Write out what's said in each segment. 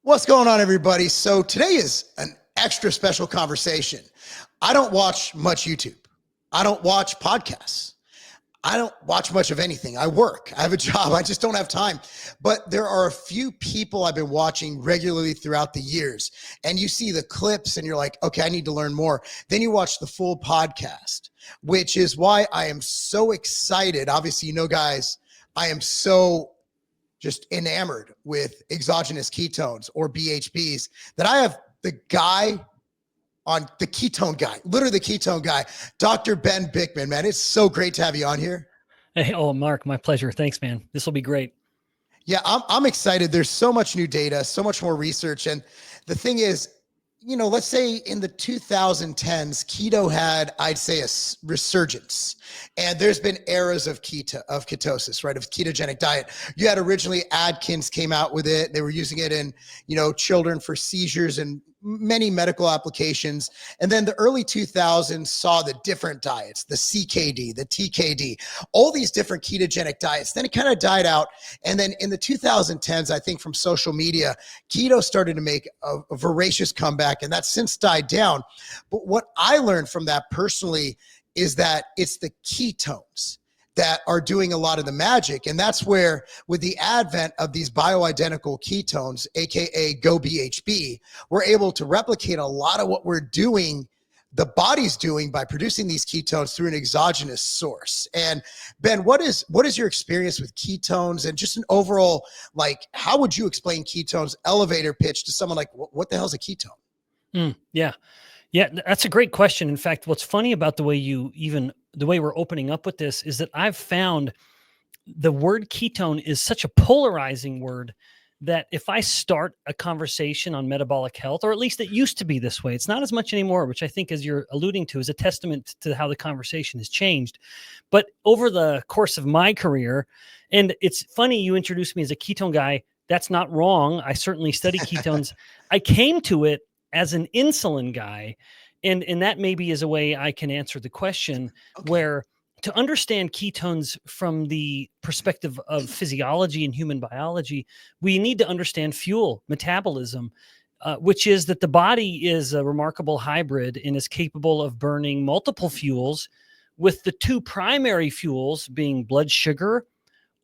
What's going on, everybody? So today is an extra special conversation. I don't watch much YouTube. I don't watch podcasts. I don't watch much of anything. I work. I have a job. I just don't have time. But there are a few people I've been watching regularly throughout the years. And you see the clips and you're like, okay, I need to learn more. Then you watch the full podcast, which is why I am so excited. Obviously, guys, I am so just enamored with exogenous ketones or BHBs that I have the guy on the ketone guy, literally the ketone guy, Dr. Ben Bikman, man. It's so great to have you on here. Hey, Mark, my pleasure. Thanks, man. This will be great. Yeah, I'm excited. There's so much new data, so much more research. And the thing is, let's say in the 2010s, keto had, I'd say, a resurgence. And there's been eras of ketosis, right? Of ketogenic diet. You had originally Atkins came out with it. They were using it in, children for seizures and many medical applications. And then the early 2000s saw the different diets, the CKD, the TKD, all these different ketogenic diets. Then it kind of died out. And then in the 2010s, I think from social media, keto started to make a voracious comeback, and that's since died down. But what I learned from that personally is that it's the ketones that are doing a lot of the magic. And that's where, with the advent of these bioidentical ketones, AKA goBHB, we're able to replicate a lot of what we're doing, the body's doing, by producing these ketones through an exogenous source. And Ben, what is your experience with ketones, and just an overall, how would you explain ketones elevator pitch to someone like, what the hell is a ketone? Yeah, that's a great question. In fact, what's funny about the way we're opening up with this is that I've found the word ketone is such a polarizing word that if I start a conversation on metabolic health, or at least it used to be this way, it's not as much anymore, which I think, as you're alluding to, is a testament to how the conversation has changed. But over the course of my career, and it's funny you introduced me as a ketone guy, that's not wrong. I certainly study ketones. I came to it as an insulin guy. And that maybe is a way I can answer the question, where to understand ketones from the perspective of physiology and human biology, we need to understand fuel metabolism, which is that the body is a remarkable hybrid and is capable of burning multiple fuels, with the two primary fuels being blood sugar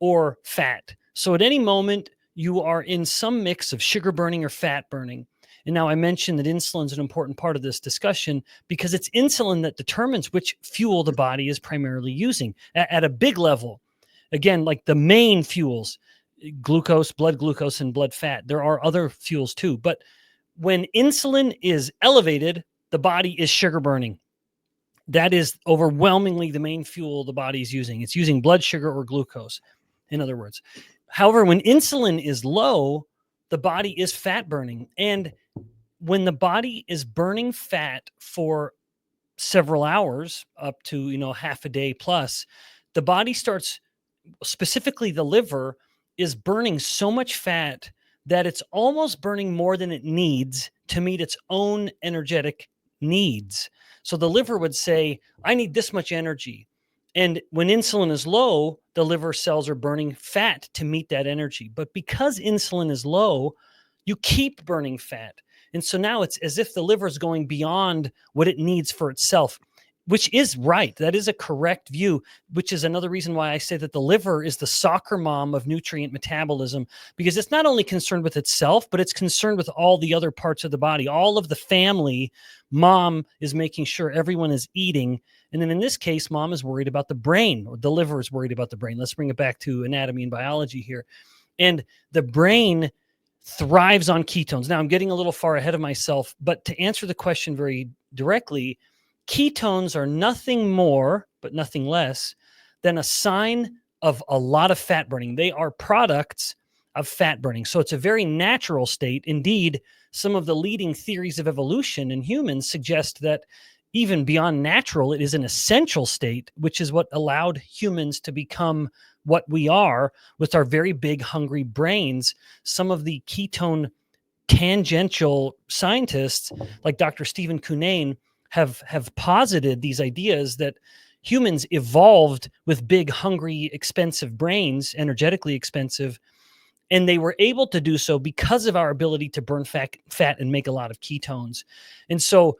or fat. So at any moment, you are in some mix of sugar burning or fat burning. And now I mentioned that insulin is an important part of this discussion because it's insulin that determines which fuel the body is primarily using at a big level. Again, like the main fuels, glucose, blood glucose, and blood fat. There are other fuels too. But when insulin is elevated, the body is sugar burning. That is overwhelmingly the main fuel the body is using. It's using blood sugar or glucose, in other words. However, when insulin is low, the body is fat burning. And when the body is burning fat for several hours, up to, half a day plus, the body starts, specifically the liver, is burning so much fat that it's almost burning more than it needs to meet its own energetic needs. So the liver would say, I need this much energy. And when insulin is low, the liver cells are burning fat to meet that energy. But because insulin is low, you keep burning fat. And so now it's as if the liver is going beyond what it needs for itself, which is right. That is a correct view, which is another reason why I say that the liver is the soccer mom of nutrient metabolism, because it's not only concerned with itself, but it's concerned with all the other parts of the body. All of the family, mom is making sure everyone is eating. And then in this case, mom is worried about the brain, or the liver is worried about the brain. Let's bring it back to anatomy and biology here. And the brain thrives on ketones. Now I'm getting a little far ahead of myself, but to answer the question very directly, ketones are nothing more, but nothing less than a sign of a lot of fat burning. They are products of fat burning. So it's a very natural state. Indeed, some of the leading theories of evolution in humans suggest that even beyond natural, it is an essential state, which is what allowed humans to become what we are with our very big, hungry brains. Some of the ketone tangential scientists, like Dr. Stephen Cunnane, have posited these ideas that humans evolved with big, hungry, expensive brains, energetically expensive, And they were able to do so because of our ability to burn fat and make a lot of ketones. And so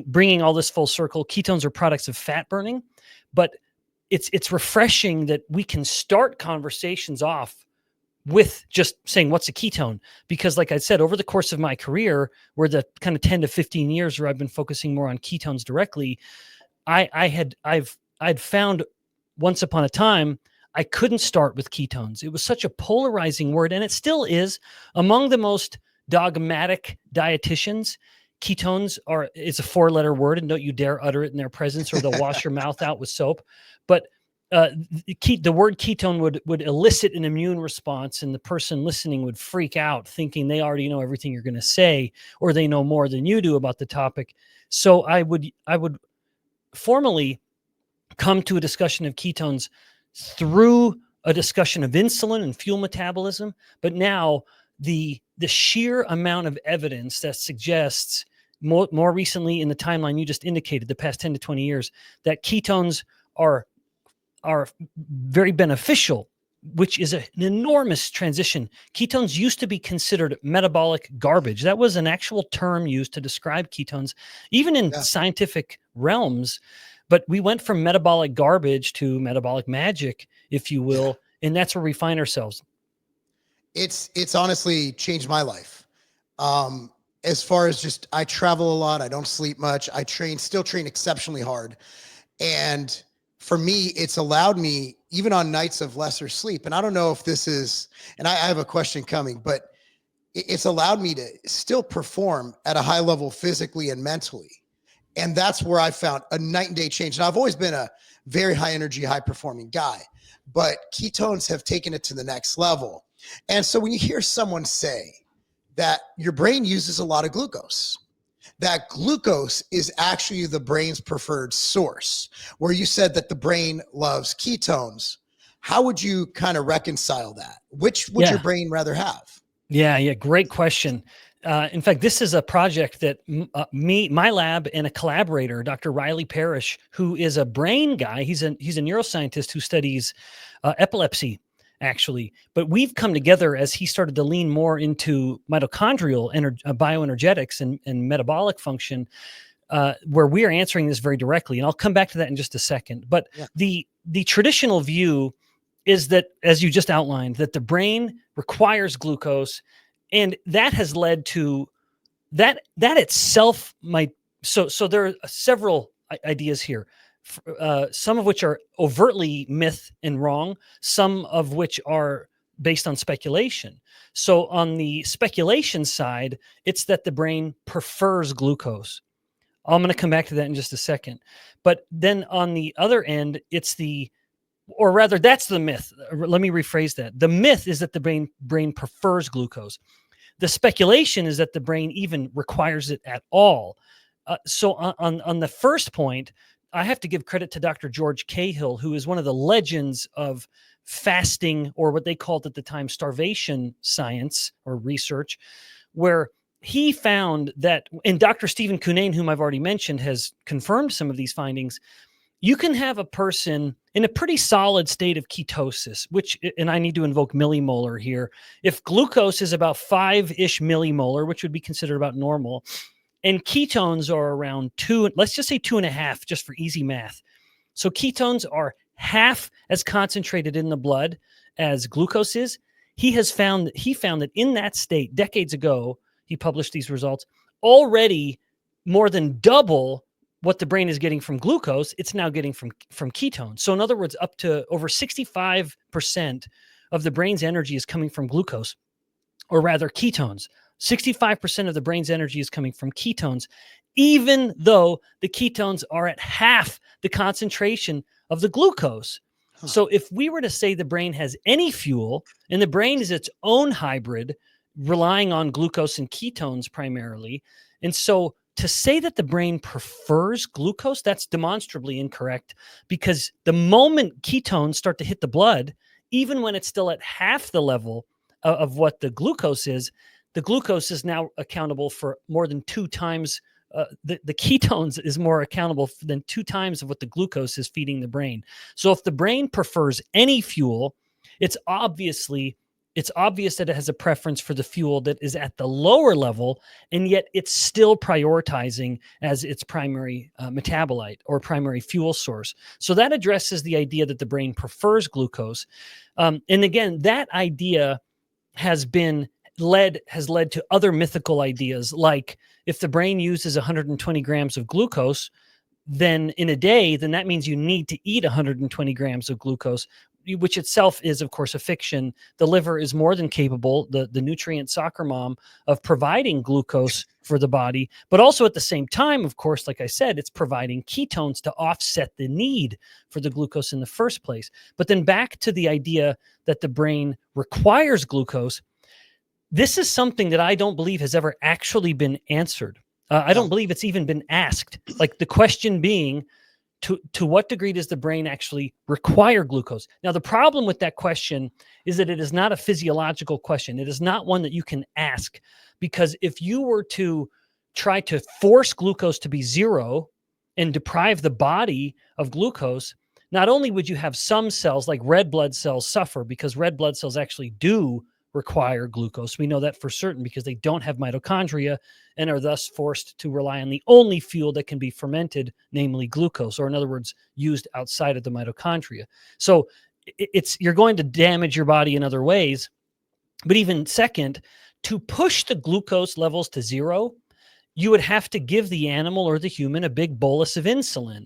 bringing all this full circle, ketones are products of fat burning, but it's refreshing that we can start conversations off with just saying, what's a ketone? Because like I said, over the course of my career, where the kind of 10 to 15 years where I've been focusing more on ketones directly, I'd found once upon a time, I couldn't start with ketones. It was such a polarizing word, and it still is. Among the most dogmatic dietitians, ketones is a 4-letter word, and don't you dare utter it in their presence or they'll wash your mouth out with soap. But the word ketone would elicit an immune response, and the person listening would freak out thinking they already know everything you're going to say, or they know more than you do about the topic. So I would formally come to a discussion of ketones through a discussion of insulin and fuel metabolism. But now the sheer amount of evidence that suggests more recently in the timeline you just indicated, the past 10 to 20 years, that ketones are very beneficial, which is an enormous transition. Ketones used to be considered metabolic garbage. That was an actual term used to describe ketones, even in scientific realms. But we went from metabolic garbage to metabolic magic, if you will, and that's where we find ourselves. It's honestly changed my life. As far as just, I travel a lot. I don't sleep much. I still train exceptionally hard. And for me, it's allowed me, even on nights of lesser sleep, and I don't know if this is, and I have a question coming, but it's allowed me to still perform at a high level physically and mentally. And that's where I found a night and day change. And I've always been a very high energy, high performing guy, but ketones have taken it to the next level. And so when you hear someone say that your brain uses a lot of glucose, that glucose is actually the brain's preferred source, where you said that the brain loves ketones, how would you kind of reconcile that? Which would your brain rather have? Yeah. Great question. In fact, this is a project that my lab and a collaborator, Dr. Riley Parrish, who is a brain guy, he's a neuroscientist who studies epilepsy, actually. But we've come together as he started to lean more into mitochondrial bioenergetics and metabolic function, where we are answering this very directly. And I'll come back to that in just a second. But the traditional view is that, as you just outlined, that the brain requires glucose. And that has led to that itself might. So there are several ideas here, some of which are overtly myth and wrong, some of which are based on speculation. So on the speculation side, it's that the brain prefers glucose. I'm going to come back to that in just a second. But then on the other end, that's the myth. Let me rephrase that. The myth is that the brain prefers glucose. The speculation is that the brain even requires it at all. So on the first point, I have to give credit to Dr. George Cahill, who is one of the legends of fasting, or what they called at the time starvation science or research, where he found that, and Dr. Stephen Cunnane, whom I've already mentioned, has confirmed some of these findings. You can have a person in a pretty solid state of ketosis, and I need to invoke millimolar here. If glucose is about 5-ish millimolar, which would be considered about normal, and ketones are around 2, let's just say 2.5, just for easy math. So ketones are half as concentrated in the blood as glucose is. He found that in that state, decades ago, he published these results, already more than double what the brain is getting from glucose, it's now getting from ketones. So in other words, up to over 65% of the brain's energy is coming from glucose, or rather ketones. 65% of the brain's energy is coming from ketones, even though the ketones are at half the concentration of the glucose. So if we were to say the brain has any fuel, and the brain is its own hybrid, relying on glucose and ketones primarily, and so to say that the brain prefers glucose, that's demonstrably incorrect, because the moment ketones start to hit the blood, even when it's still at half the level of what the glucose is now accountable for more than 2 times. The ketones is more accountable than 2 times of what the glucose is feeding the brain. So if the brain prefers any fuel, it's obviously it's obvious that it has a preference for the fuel that is at the lower level, and yet it's still prioritizing as its primary metabolite or primary fuel source. So that addresses the idea that the brain prefers glucose. And again, that idea has led to other mythical ideas, like if the brain uses 120 grams of glucose then in a day, then that means you need to eat 120 grams of glucose, which itself is, of course, a fiction. The liver is more than capable, the nutrient soccer mom, of providing glucose for the body. But also at the same time, of course, like I said, it's providing ketones to offset the need for the glucose in the first place. But then back to the idea that the brain requires glucose. This is something that I don't believe has ever actually been answered. I don't believe it's even been asked. Like the question being, to what degree does the brain actually require glucose? Now, the problem with that question is that it is not a physiological question. It is not one that you can ask, because if you were to try to force glucose to be zero and deprive the body of glucose, not only would you have some cells like red blood cells suffer, because red blood cells actually do require glucose. We know that for certain because they don't have mitochondria and are thus forced to rely on the only fuel that can be fermented, namely glucose, or in other words, used outside of the mitochondria. So you're going to damage your body in other ways. But even second, to push the glucose levels to zero, you would have to give the animal or the human a big bolus of insulin.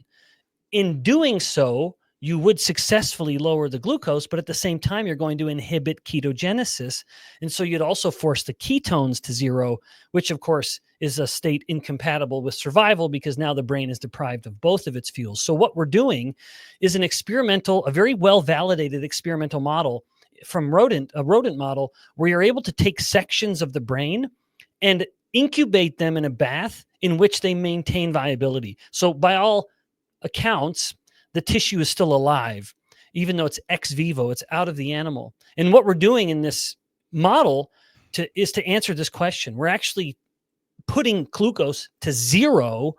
In doing so, you would successfully lower the glucose, but at the same time, you're going to inhibit ketogenesis. And so you'd also force the ketones to zero, which of course is a state incompatible with survival, because now the brain is deprived of both of its fuels. So what we're doing is a very well-validated experimental model from a rodent model, where you're able to take sections of the brain and incubate them in a bath in which they maintain viability. So by all accounts, the tissue is still alive, even though it's ex vivo, it's out of the animal. And what we're doing in this model is to answer this question. We're actually putting glucose to zero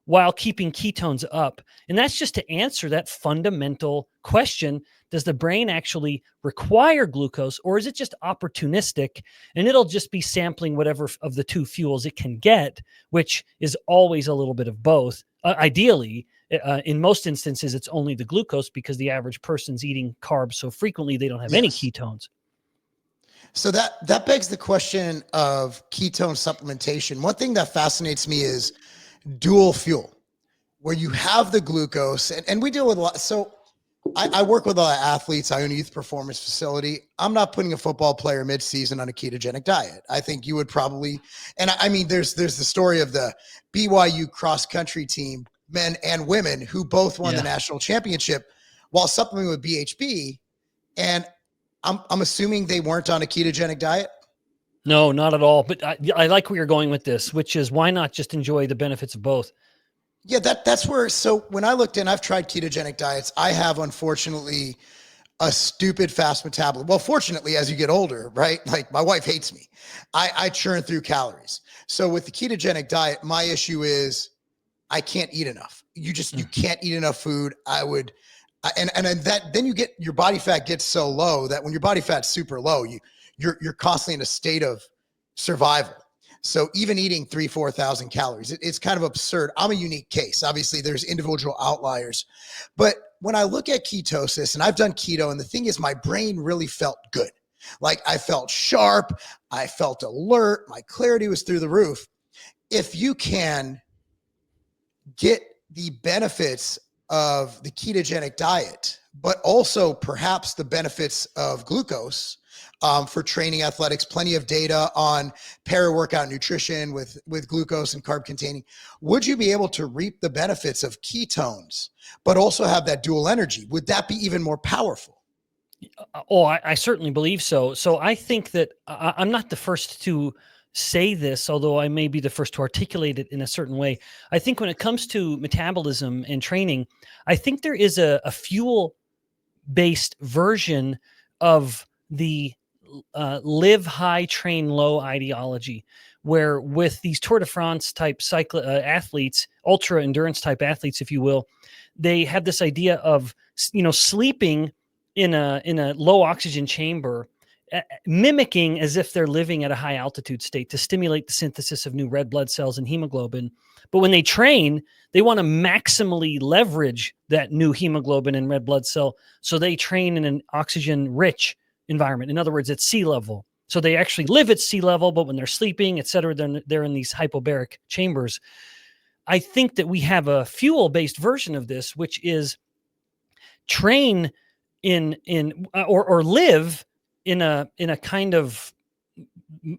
while keeping ketones up. And that's just to answer that fundamental question. Does the brain actually require glucose, or is it just opportunistic and it'll just be sampling whatever of the two fuels it can get, which is always a little bit of both? Ideally, in most instances, it's only the glucose, because the average person's eating carbs so frequently they don't have any ketones. So that begs the question of ketone supplementation. One thing that fascinates me is dual fuel, where you have the glucose, and we deal with a lot. So I work with a lot of athletes. I own a youth performance facility. I'm not putting a football player mid-season on a ketogenic diet. I think you would probably, and I mean, there's the story of the BYU cross-country team, men and women, who both won the national championship while supplementing with BHB. And I'm assuming they weren't on a ketogenic diet. No, not at all. But I like where you're going with this, which is, why not just enjoy the benefits of both? Yeah, that's where. So when I looked in, I've tried ketogenic diets. I have, unfortunately, a stupid fast metabolism. Well, fortunately, as you get older, right? Like my wife hates me. I churn through calories. So with the ketogenic diet, my issue is I can't eat enough. You can't eat enough food. And then you get, your body fat gets so low that when your body fat's super low, you're constantly in a state of survival. So even eating 3,000-4,000 calories, it's kind of absurd. I'm a unique case. Obviously, there's individual outliers. But when I look at ketosis, and I've done keto, and the thing is, my brain really felt good. Like I felt sharp. I felt alert. My clarity was through the roof. If you can get the benefits of the ketogenic diet, but also perhaps the benefits of glucose, for training athletics, plenty of data on para-workout nutrition with glucose and carb containing. Would you be able to reap the benefits of ketones, but also have that dual energy? Would that be even more powerful? Oh, I certainly believe so. So I think that I'm not the first to say this, although I may be the first to articulate it in a certain way. I think when it comes to metabolism and training, I think there is a fuel-based version of the live high, train low ideology, where with these Tour de France type athletes, ultra endurance type athletes, if you will, they have this idea of, sleeping in a low oxygen chamber mimicking as if they're living at a high altitude state to stimulate the synthesis of new red blood cells and hemoglobin. But when they train, they want to maximally leverage that new hemoglobin and red blood cell. So they train in an oxygen rich environment. In other words, at sea level. So they actually live at sea level, but when they're sleeping, et cetera, they're in these hypobaric chambers. I think that we have a fuel-based version of this, which is train or live in a kind of,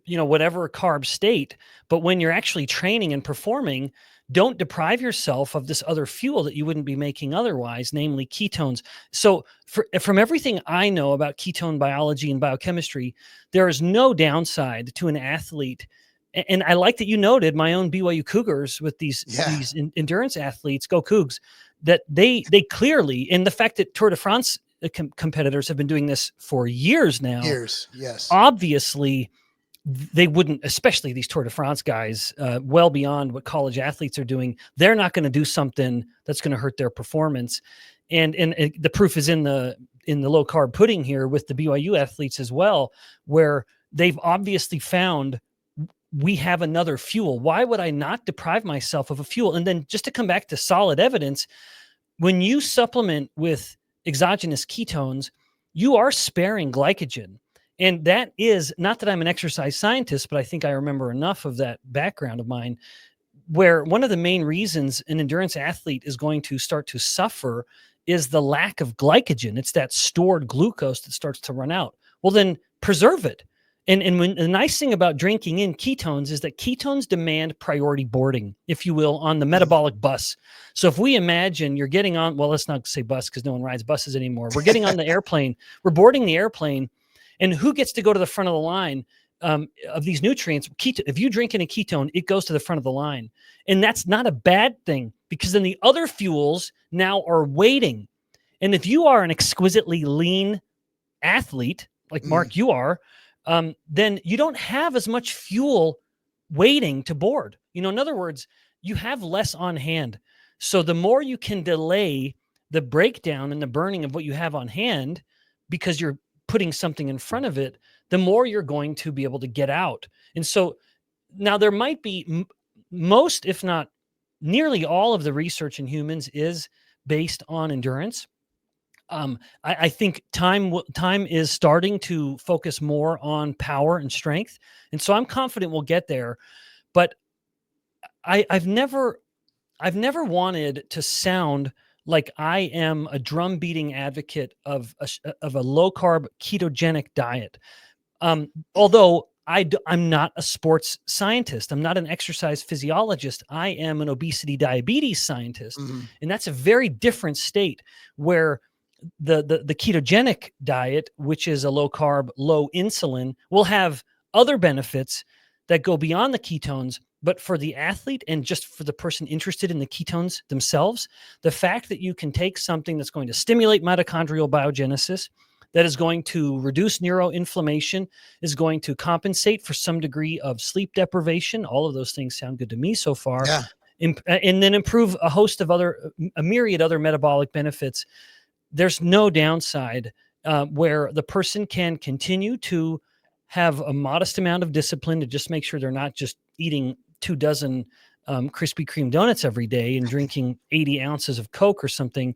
whatever carb state. But when you're actually training and performing, don't deprive yourself of this other fuel that you wouldn't be making otherwise, namely ketones. So from everything I know about ketone biology and biochemistry, there is no downside to an athlete. And I like that you noted my own BYU Cougars with these endurance athletes, go Cougs, that they clearly, and the fact that Tour de France competitors have been doing this for years now. Years, yes. Obviously, they wouldn't, especially these Tour de France guys, well beyond what college athletes are doing. They're not going to do something that's going to hurt their performance. And the proof is in the low carb pudding here with the BYU athletes as well, where they've obviously found we have another fuel. Why would I not deprive myself of a fuel? And then just to come back to solid evidence, when you supplement with exogenous ketones, you are sparing glycogen. And that is not that I'm an exercise scientist, but I think I remember enough of that background of mine, where one of the main reasons an endurance athlete is going to start to suffer is the lack of glycogen. It's that stored glucose that starts to run out. Well, then preserve it. And when the nice thing about drinking in ketones is that ketones demand priority boarding, if you will, on the metabolic bus. So if we imagine you're getting on, well, let's not say bus because no one rides buses anymore. We're getting on the airplane. We're boarding the airplane. And who gets to go to the front of the line of these nutrients? If you drink in a ketone, it goes to the front of the line. And that's not a bad thing, because then the other fuels now are waiting. And if you are an exquisitely lean athlete, like Mark, you are, then you don't have as much fuel waiting to board. In other words, you have less on hand. So the more you can delay the breakdown and the burning of what you have on hand, because you're putting something in front of it, the more you're going to be able to get out. And so now there might be most, if not nearly all of the research in humans is based on endurance. I think time is starting to focus more on power and strength. And so I'm confident we'll get there, but I've never wanted to sound like I am a drum beating advocate of a low carb ketogenic diet. Although I'm not a sports scientist. I'm not an exercise physiologist. I am an obesity diabetes scientist. And that's a very different state, where the ketogenic diet, which is a low carb, low insulin, will have other benefits that go beyond the ketones. But for the athlete and just for the person interested in the ketones themselves, the fact that you can take something that's going to stimulate mitochondrial biogenesis, that is going to reduce neuroinflammation, is going to compensate for some degree of sleep deprivation. All of those things sound good to me so far. Yeah. And then improve a host of a myriad other metabolic benefits. There's no downside, where the person can continue to have a modest amount of discipline to just make sure they're not just eating 2 dozen Krispy Kreme donuts every day and drinking 80 ounces of Coke or something,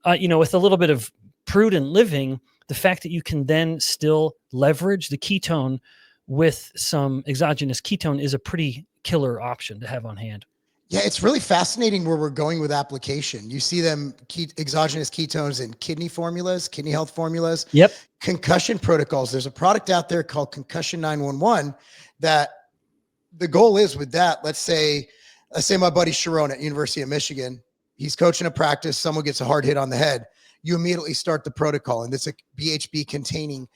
with a little bit of prudent living. The fact that you can then still leverage the ketone with some exogenous ketone is a pretty killer option to have on hand. Yeah, it's really fascinating where we're going with application. You see them exogenous ketones in kidney formulas, kidney health formulas. Yep. Concussion protocols. There's a product out there called Concussion 911 that the goal is with that. Let's say my buddy Sharon at University of Michigan, he's coaching a practice. Someone gets a hard hit on the head. You immediately start the protocol, and it's a BHB containing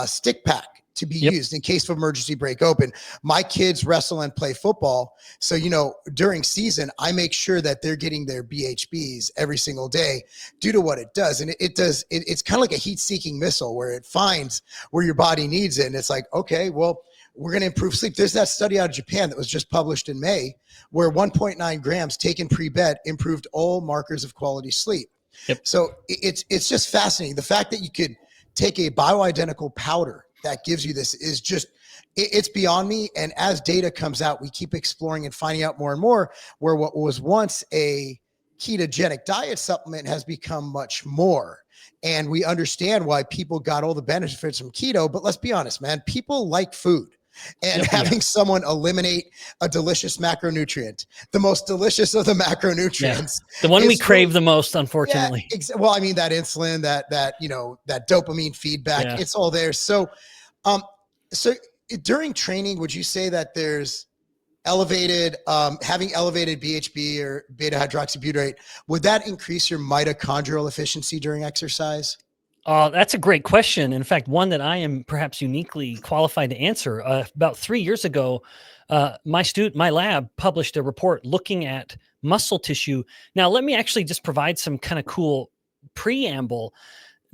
stick pack to be used in case of emergency break open. My kids wrestle and play football. So, during season, I make sure that they're getting their BHBs every single day due to what it does. And it's kind of like a heat seeking missile where it finds where your body needs it. And it's like, okay, well, we're going to improve sleep. There's that study out of Japan that was just published in May where 1.9 grams taken pre-bed improved all markers of quality sleep. Yep. So it's just fascinating. The fact that you could take a bioidentical powder that gives you this is just, it's beyond me. And as data comes out, we keep exploring and finding out more and more where what was once a ketogenic diet supplement has become much more. And we understand why people got all the benefits from keto, but let's be honest, man, people like food. And having someone eliminate a delicious macronutrient, the most delicious of the macronutrients, the one we crave the most, unfortunately. Well, I mean, that insulin, that dopamine feedback, it's all there. So, so during training, would you say that there's elevated, having elevated BHB or beta-hydroxybutyrate, would that increase your mitochondrial efficiency during exercise? That's a great question. In fact, one that I am perhaps uniquely qualified to answer. About 3 years ago, my lab published a report looking at muscle tissue. Now, let me actually just provide some kind of cool preamble.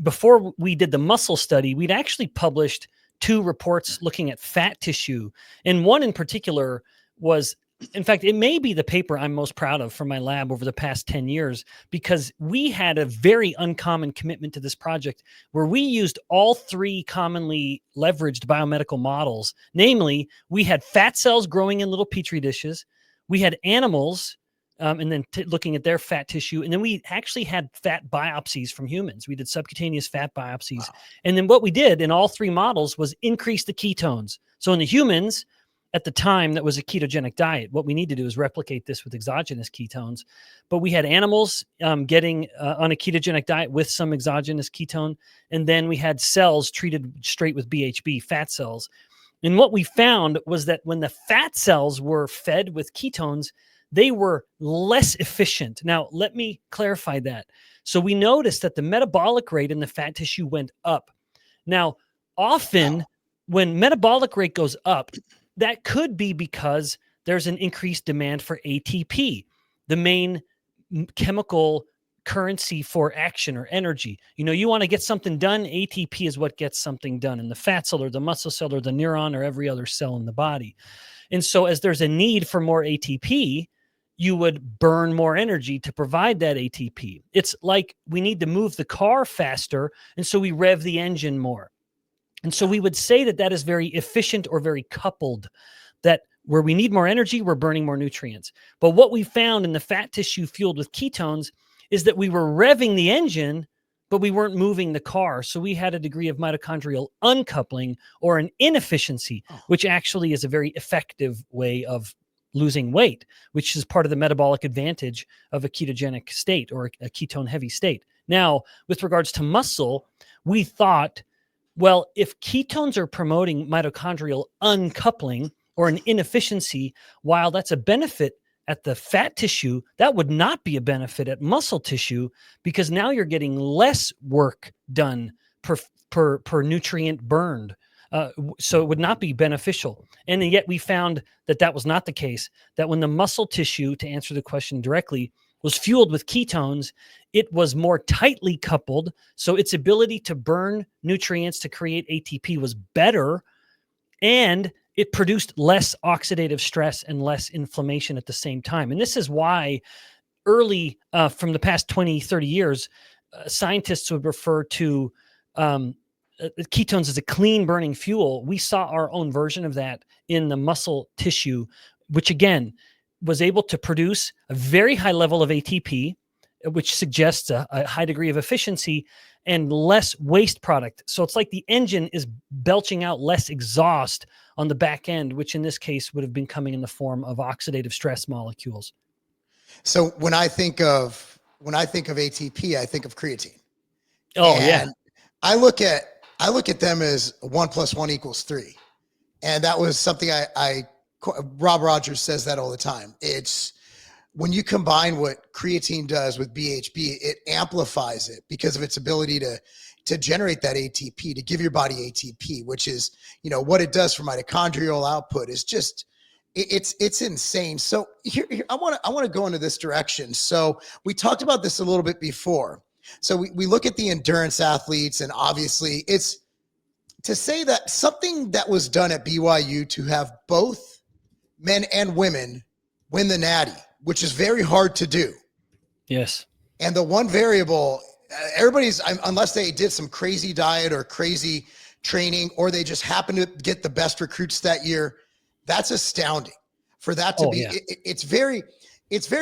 Before we did the muscle study, we'd actually published 2 reports looking at fat tissue. And one in particular was, in fact, it may be the paper I'm most proud of from my lab over the past 10 years, because we had a very uncommon commitment to this project where we used all 3 commonly leveraged biomedical models. Namely, we had fat cells growing in little petri dishes. We had animals, and then looking at their fat tissue. And then we actually had fat biopsies from humans. We did subcutaneous fat biopsies. Wow. And then what we did in all 3 models was increase the ketones. So in the humans, at the time, that was a ketogenic diet. What we need to do is replicate this with exogenous ketones. But we had animals getting on a ketogenic diet with some exogenous ketone. And then we had cells treated straight with BHB, fat cells. And what we found was that when the fat cells were fed with ketones, they were less efficient. Now, let me clarify that. So we noticed that the metabolic rate in the fat tissue went up. Now, often when metabolic rate goes up, that could be because there's an increased demand for ATP, the main chemical currency for action or energy. You know, you want to get something done, ATP is what gets something done in the fat cell or the muscle cell or the neuron or every other cell in the body. And so as there's a need for more ATP, you would burn more energy to provide that ATP. It's like we need to move the car faster, and so we rev the engine more. And so we would say that that is very efficient or very coupled, that where we need more energy, we're burning more nutrients. But what we found in the fat tissue fueled with ketones is that we were revving the engine, but we weren't moving the car. So we had a degree of mitochondrial uncoupling or an inefficiency, which actually is a very effective way of losing weight, which is part of the metabolic advantage of a ketogenic state or a ketone heavy state. Now, with regards to muscle, we thought, well, if ketones are promoting mitochondrial uncoupling or an inefficiency, while that's a benefit at the fat tissue, that would not be a benefit at muscle tissue, because now you're getting less work done per nutrient burned. So it would not be beneficial. And yet we found that that was not the case, that when the muscle tissue, to answer the question directly, was fueled with ketones, it was more tightly coupled. So its ability to burn nutrients to create ATP was better, and it produced less oxidative stress and less inflammation at the same time. And this is why early, from the past 20, 30 years, scientists would refer to ketones as a clean burning fuel. We saw our own version of that in the muscle tissue, which again was able to produce a very high level of ATP, which suggests a high degree of efficiency and less waste product. So it's like the engine is belching out less exhaust on the back end, which in this case would have been coming in the form of oxidative stress molecules. So when I think of ATP, I think of creatine. Oh, yeah. I look at them as 1 + 1 = 3. And that was something Rob Rogers says that all the time. It's when you combine what creatine does with BHB, it amplifies it because of its ability to generate that ATP, to give your body ATP, which is, you know, what it does for mitochondrial output is just, it's insane. So here I want to go into this direction. So we talked about this a little bit before. So we look at the endurance athletes, and obviously it's to say that something that was done at BYU to have both men and women win the natty, which is very hard to do. Yes. And the one variable, everybody's, unless they did some crazy diet or crazy training, or they just happen to get the best recruits that year. That's astounding for that to be. Yeah. It's very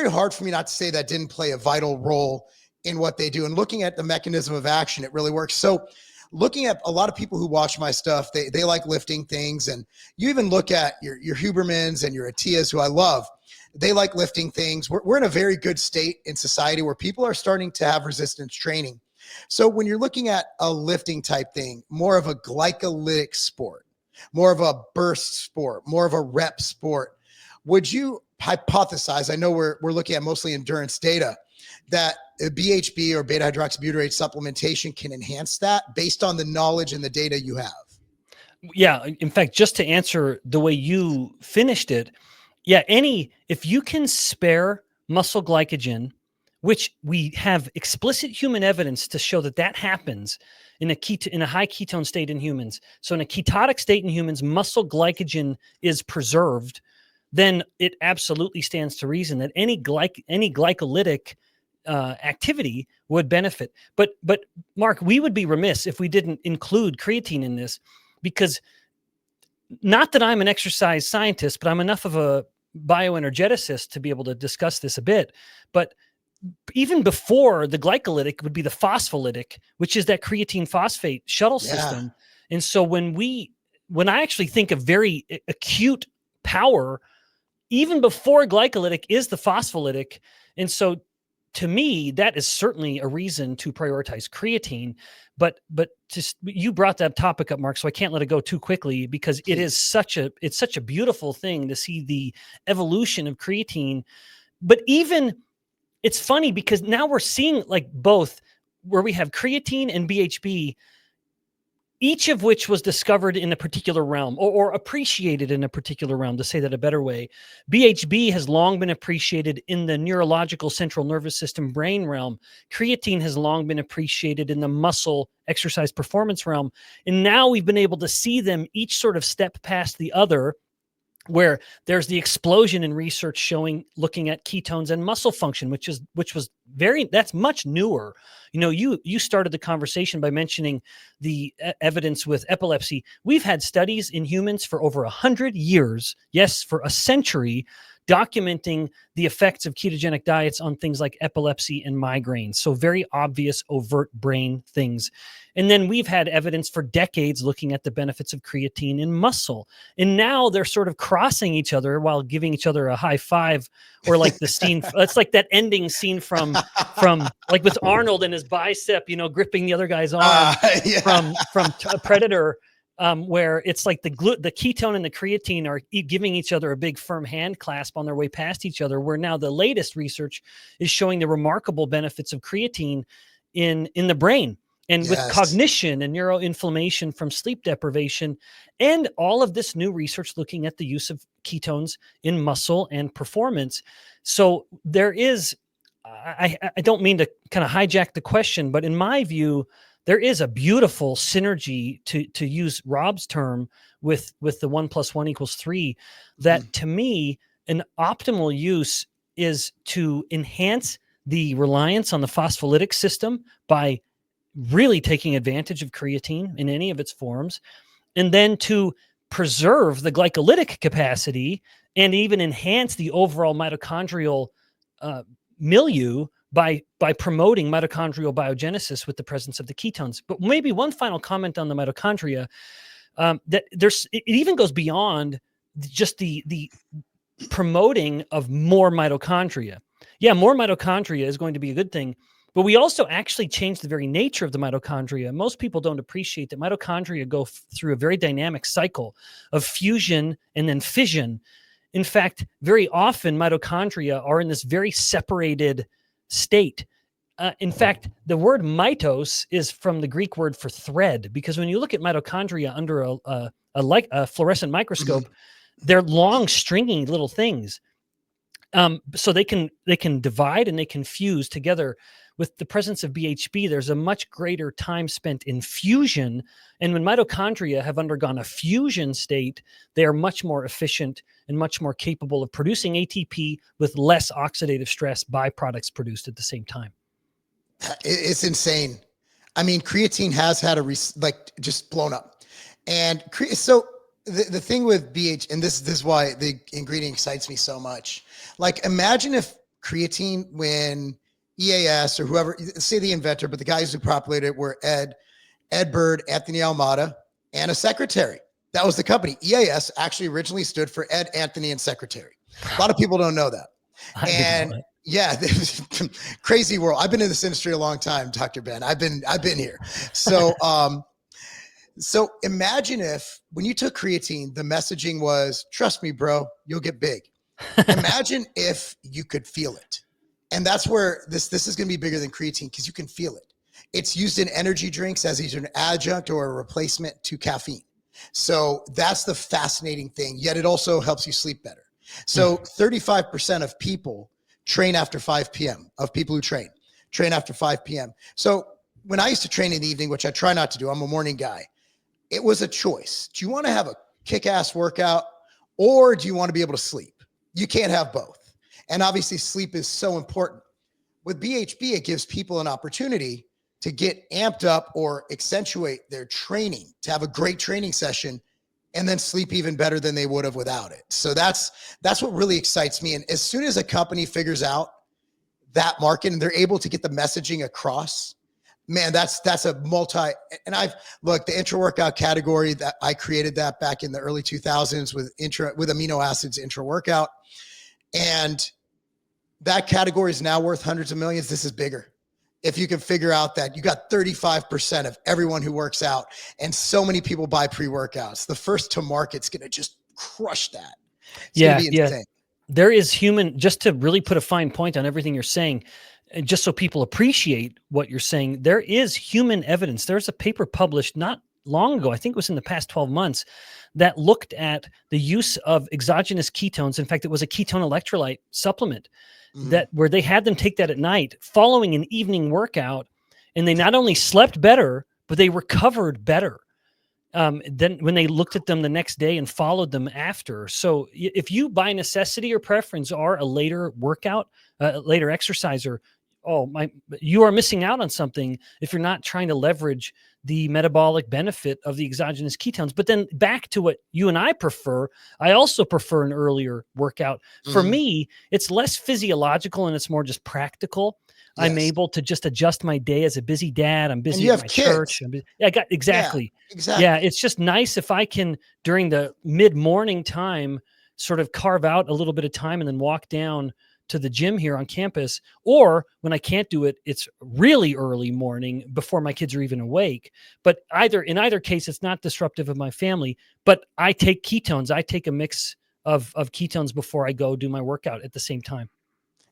hard for me not to say that didn't play a vital role in what they do. And looking at the mechanism of action, it really works. So looking at a lot of people who watch my stuff, they like lifting things. And you even look at your Hubermans and your Atias, who I love. They like lifting things. We're in a very good state in society where people are starting to have resistance training. So when you're looking at a lifting type thing, more of a glycolytic sport, more of a burst sport, more of a rep sport, would you hypothesize, I know we're looking at mostly endurance data, that BHB or beta-hydroxybutyrate supplementation can enhance that based on the knowledge and the data you have? Yeah. In fact, just to answer the way you finished it, yeah, if you can spare muscle glycogen, which we have explicit human evidence to show that happens in a high ketone state in humans. So in a ketotic state in humans, muscle glycogen is preserved, then it absolutely stands to reason that any glycolytic activity would benefit. But Mark, we would be remiss if we didn't include creatine in this, because not that I'm an exercise scientist, but I'm enough of a bioenergeticist to be able to discuss this a bit. But even before the glycolytic would be the phospholytic, which is that creatine phosphate shuttle system. And so when I actually think of very acute power, even before glycolytic is the phospholytic. And so to me, that is certainly a reason to prioritize creatine. But just, you brought that topic up, Mark, so I can't let it go too quickly, because it's such a beautiful thing to see the evolution of creatine. But even, it's funny because now we're seeing like both, where we have creatine and BHB, each of which was discovered in a particular realm, or appreciated in a particular realm, to say that a better way. BHB has long been appreciated in the neurological central nervous system brain realm. Creatine has long been appreciated in the muscle exercise performance realm. And now we've been able to see them each sort of step past the other, where there's the explosion in research looking at ketones and muscle function, which was that's much newer. You started the conversation by mentioning the evidence with epilepsy. We've had studies in humans for over 100 years, yes, for a century, documenting the effects of ketogenic diets on things like epilepsy and migraines. So very obvious, overt brain things. And then we've had evidence for decades looking at the benefits of creatine in muscle. And now they're sort of crossing each other while giving each other a high five, or like the scene, it's like that ending scene from like with Arnold and his bicep, gripping the other guy's arm from Predator. Where it's like the ketone and the creatine are giving each other a big firm hand clasp on their way past each other, where now the latest research is showing the remarkable benefits of creatine in the brain, and with cognition and neuroinflammation from sleep deprivation, and all of this new research looking at the use of ketones in muscle and performance. So there is, I don't mean to kind of hijack the question, but in my view, there is a beautiful synergy, to use Rob's term, with the 1 + 1 = 3, that to me, an optimal use is to enhance the reliance on the phospholytic system by really taking advantage of creatine in any of its forms, and then to preserve the glycolytic capacity and even enhance the overall mitochondrial milieu by promoting mitochondrial biogenesis with the presence of the ketones. But maybe one final comment on the mitochondria, that it even goes beyond just the promoting of more mitochondria. Yeah, more mitochondria is going to be a good thing, but we also actually change the very nature of the mitochondria. Most people don't appreciate that mitochondria go through a very dynamic cycle of fusion and then fission. In fact, very often mitochondria are in this very separated state. In fact, the word mitos is from the Greek word for thread, because when you look at mitochondria under a fluorescent microscope, they're long, stringy little things. So they can divide and they can fuse together. With the presence of BHB, there's a much greater time spent in fusion. And when mitochondria have undergone a fusion state, they are much more efficient and much more capable of producing ATP with less oxidative stress byproducts produced at the same time. It's insane. I mean, creatine has had just blown up. And so the thing with BH, and this is why the ingredient excites me so much. Like, imagine if creatine, when EAS or whoever, say the inventor, but the guys who populated it were Ed Bird, Anthony Almada, and a secretary. That was the company. EAS actually originally stood for Ed, Anthony, and Secretary. A lot of people don't know that. I didn't know that. Yeah, crazy world. I've been in this industry a long time, Dr. Ben. I've been here. So, so imagine if when you took creatine, the messaging was, trust me, bro, you'll get big. Imagine if you could feel it. And that's where this is going to be bigger than creatine, because you can feel it. It's used in energy drinks as either an adjunct or a replacement to caffeine. So that's the fascinating thing. Yet it also helps you sleep better. So 35% of people train after 5 p.m. of people who train after 5 p.m. So when I used to train in the evening, which I try not to do, I'm a morning guy. It was a choice. Do you want to have a kick-ass workout, or do you want to be able to sleep? You can't have both. And obviously sleep is so important. With BHB, it gives people an opportunity to get amped up or accentuate their training, to have a great training session, and then sleep even better than they would have without it. So that's what really excites me. And as soon as a company figures out that market and they're able to get the messaging across, man, that's a multi, and the intra-workout category, that I created that back in the early 2000s with amino acids intra-workout. And that category is now worth hundreds of millions. This is bigger. If you can figure out that you got 35% of everyone who works out, and so many people buy pre-workouts, the first to market's going to just crush that. It's going to be insane. There is just to really put a fine point on everything you're saying, and just so people appreciate what you're saying, there is human evidence. There's a paper published not long ago, I think it was in the past 12 months, that looked at the use of exogenous ketones. In fact, it was a ketone electrolyte supplement where they had them take that at night following an evening workout, and they not only slept better, but they recovered better. Then when they looked at them the next day and followed them after. So if you by necessity or preference are a later workout, later exerciser, you are missing out on something if you're not trying to leverage the metabolic benefit of the exogenous ketones. But then back to what you and I prefer, I also prefer an earlier workout. For me, it's less physiological and it's more just practical. Yes. I'm able to just adjust my day as a busy dad. I'm busy with my church. Exactly. Yeah, it's just nice if I can, during the mid-morning time, sort of carve out a little bit of time and then walk down to the gym here on campus. Or when I can't do it, it's really early morning before my kids are even awake. But in either case, it's not disruptive of my family. But I take ketones. I take a mix of ketones before I go do my workout at the same time.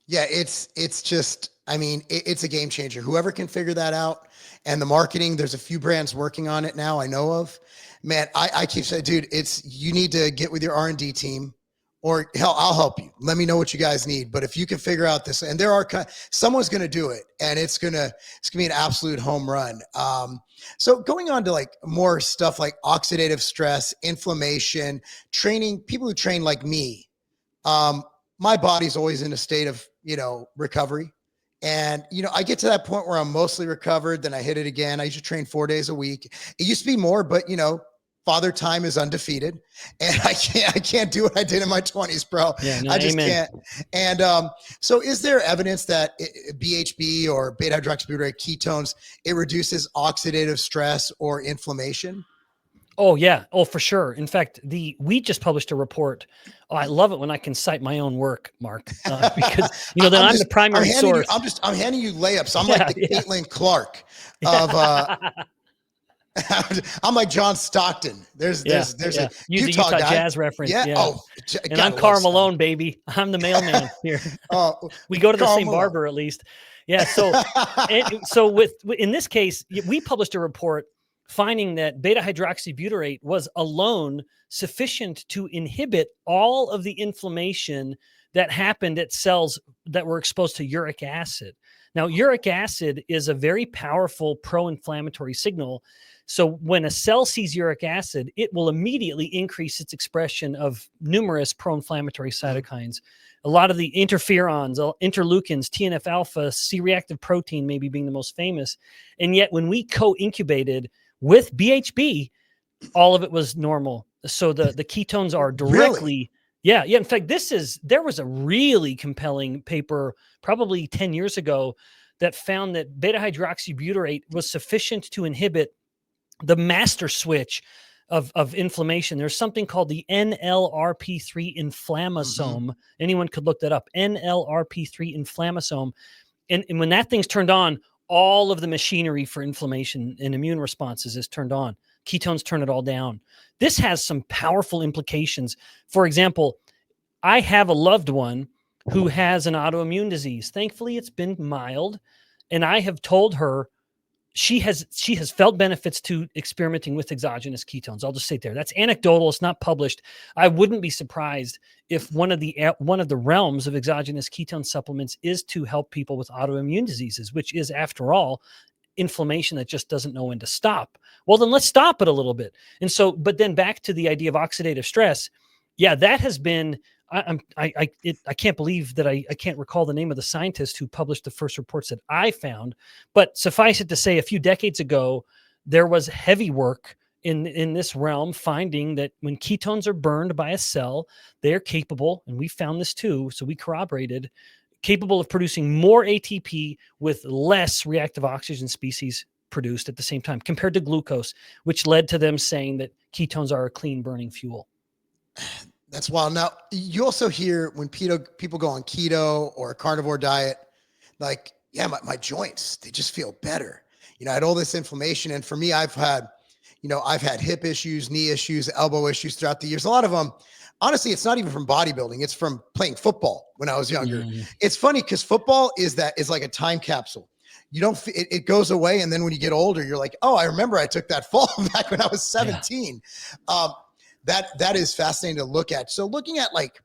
Yeah, it's just, I mean, it's a game changer. Whoever can figure that out, and the marketing, there's a few brands working on it now I know of. Man, I keep saying, dude, you need to get with your R&D team, or hell, I'll help you. Let me know what you guys need. But if you can figure out this, and someone's going to do it, and it's going to be an absolute home run. So going on to like more stuff like oxidative stress, inflammation, training, people who train like me, my body's always in a state of, recovery. And, I get to that point where I'm mostly recovered. Then I hit it again. I used to train 4 days a week. It used to be more, but father time is undefeated, and I can't do what I did in my 20s, bro. Yeah, no, I just can't. And so is there evidence that BHB or beta-hydroxybutyrate ketones, it reduces oxidative stress or inflammation? Oh yeah. Oh, for sure. In fact, we just published a report. Oh, I love it when I can cite my own work, Mark, because then I'm the primary source. I'm handing you layups. I'm like the Caitlin Clark of. I'm like John Stockton. There's a Utah guy. Jazz reference. Yeah. Oh, and I'm Karl Malone, baby. I'm the mailman here. We go to the same barber at least. Yeah. So, in this case, we published a report finding that beta-hydroxybutyrate was alone sufficient to inhibit all of the inflammation that happened at cells that were exposed to uric acid. Now, uric acid is a very powerful pro-inflammatory signal. So when a cell sees uric acid, it will immediately increase its expression of numerous pro-inflammatory cytokines. A lot of the interferons, interleukins, TNF-alpha, C-reactive protein maybe being the most famous. And yet when we co-incubated with BHB, all of it was normal. So the ketones are Really? directly, yeah. In fact, there was a really compelling paper probably 10 years ago that found that beta-hydroxybutyrate was sufficient to inhibit the master switch of inflammation. There's something called the NLRP3 inflammasome. Anyone could look that up. NLRP3 inflammasome. And when that thing's turned on, all of the machinery for inflammation and immune responses is turned on. Ketones turn it all down. This has some powerful implications. For example, I have a loved one who has an autoimmune disease. Thankfully, it's been mild. And I have told her she has felt benefits to experimenting with exogenous ketones. I'll just say there. That's anecdotal. It's not published. I wouldn't be surprised if one of the realms of exogenous ketone supplements is to help people with autoimmune diseases, which is, after all, inflammation that just doesn't know when to stop. Well, then let's stop it a little bit. And so, but then back to the idea of oxidative stress. Yeah, that has been. I can't believe that I can't recall the name of the scientist who published the first reports that I found, but suffice it to say, a few decades ago, there was heavy work in this realm finding that when ketones are burned by a cell, they are capable, and we found this too, so we corroborated, capable of producing more ATP with less reactive oxygen species produced at the same time compared to glucose, which led to them saying that ketones are a clean burning fuel. That's wild. Now, you also hear when people go on keto or a carnivore diet, like, yeah, my joints, they just feel better. I had all this inflammation. And for me, I've had hip issues, knee issues, elbow issues throughout the years. A lot of them, honestly, it's not even from bodybuilding. It's from playing football when I was younger. Yeah. It's funny because football is like a time capsule. You don't, it goes away. And then when you get older, you're like, oh, I remember I took that fall back when I was 17. Yeah. That is fascinating to look at. So looking at like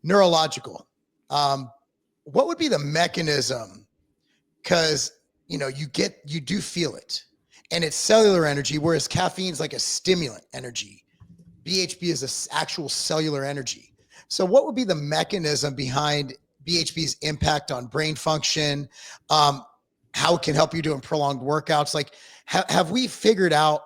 neurological, what would be the mechanism? Because, you do feel it and it's cellular energy, whereas caffeine is like a stimulant energy. BHB is an actual cellular energy. So what would be the mechanism behind BHB's impact on brain function? How it can help you doing prolonged workouts? Like, have we figured out,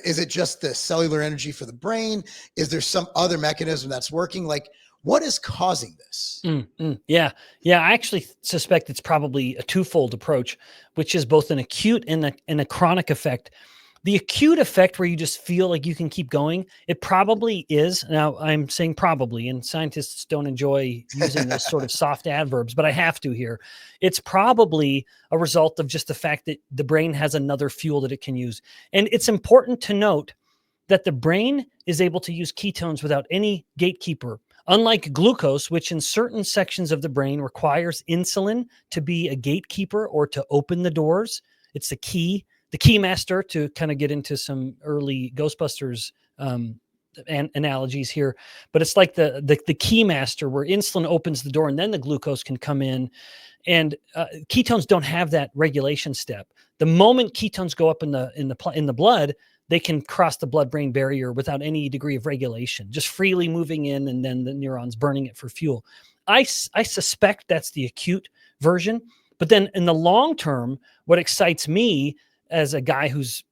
is it just the cellular energy for the brain? Is there some other mechanism that's working? Like, what is causing this? Yeah. I actually suspect it's probably a twofold approach, which is both an acute and a chronic effect. The acute effect where you just feel like you can keep going, it probably is. Now, I'm saying probably, and scientists don't enjoy using those sort of soft adverbs, but I have to here. It's probably a result of just the fact that the brain has another fuel that it can use. And it's important to note that the brain is able to use ketones without any gatekeeper. Unlike glucose, which in certain sections of the brain requires insulin to be a gatekeeper or to open the doors. It's the key master, to kind of get into some early Ghostbusters analogies here. But it's like the key master where insulin opens the door and then the glucose can come in. And ketones don't have that regulation step. The moment ketones go up in the blood, they can cross the blood-brain barrier without any degree of regulation, just freely moving in, and then the neurons burning it for fuel. I suspect that's the acute version. But then in the long term, what excites me as a guy who's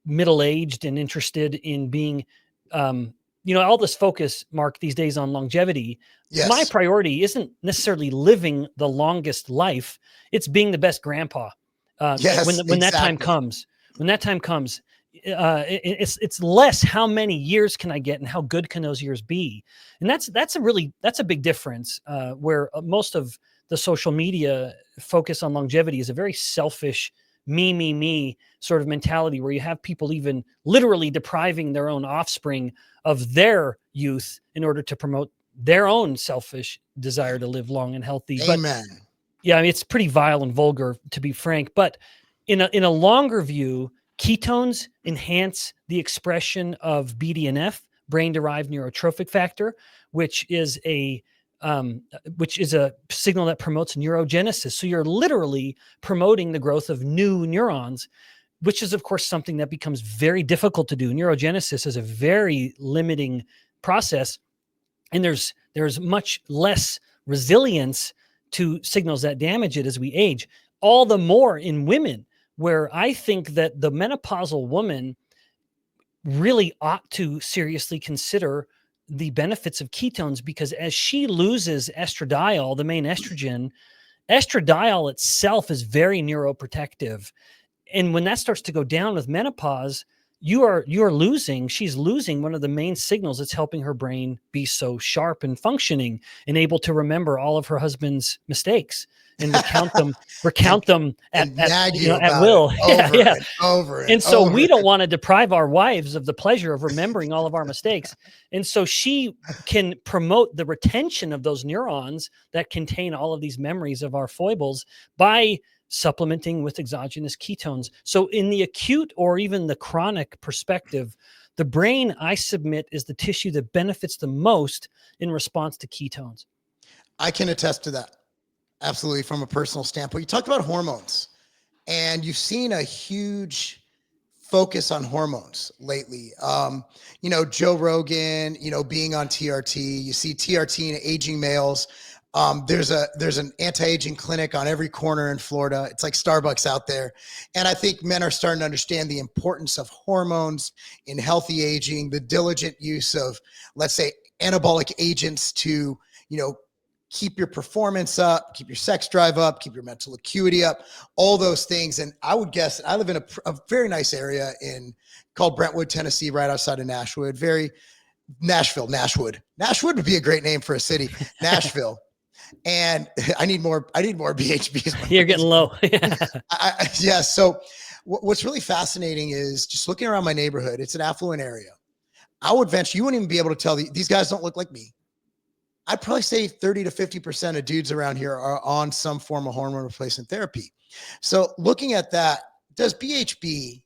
middle-aged and interested in being, all this focus, Mark, these days on longevity. Yes. My priority isn't necessarily living the longest life. It's being the best grandpa. Yes, when exactly. that time comes. When that time comes, it's less how many years can I get and how good can those years be. And that's a big difference, where most of the social media focus on longevity is a very selfish, me sort of mentality, where you have people even literally depriving their own offspring of their youth in order to promote their own selfish desire to live long and healthy. Amen. But yeah, I mean, it's pretty vile and vulgar, to be frank. But in a longer view, ketones enhance the expression of BDNF, brain-derived neurotrophic factor, which is a signal that promotes neurogenesis. So you're literally promoting the growth of new neurons, which is, of course, something that becomes very difficult to do. Neurogenesis is a very limiting process, and there's much less resilience to signals that damage it as we age. All the more in women, where I think that the menopausal woman really ought to seriously consider the benefits of ketones, because as she loses estradiol, the main estrogen, estradiol itself is very neuroprotective. And when that starts to go down with menopause, she's losing one of the main signals that's helping her brain be so sharp and functioning and able to remember all of her husband's mistakes and recount them and nag you at about will. it over Yeah. and over And so over. we don't want to deprive our wives of the pleasure of remembering all of our mistakes. And so she can promote the retention of those neurons that contain all of these memories of our foibles by supplementing with exogenous ketones. So in the acute or even the chronic perspective, the brain, I submit, is the tissue that benefits the most in response to ketones. I can attest to that. Absolutely. From a personal standpoint, you talked about hormones, and you've seen a huge focus on hormones lately. Joe Rogan, being on TRT, you see TRT in aging males. There's an anti-aging clinic on every corner in Florida. It's like Starbucks out there. And I think men are starting to understand the importance of hormones in healthy aging, the diligent use of, let's say, anabolic agents to, keep your performance up, keep your sex drive up, keep your mental acuity up, all those things. And I would guess, I live in a very nice area called Brentwood, Tennessee, right outside of Nashwood. Nashwood would be a great name for a city. Nashville. And I need more BHBs. You're getting low. Yeah. So what's really fascinating is just looking around my neighborhood. It's an affluent area. I would venture, you wouldn't even be able to tell these guys don't look like me. I'd probably say 30 to 50% of dudes around here are on some form of hormone replacement therapy. So looking at that, does BHB,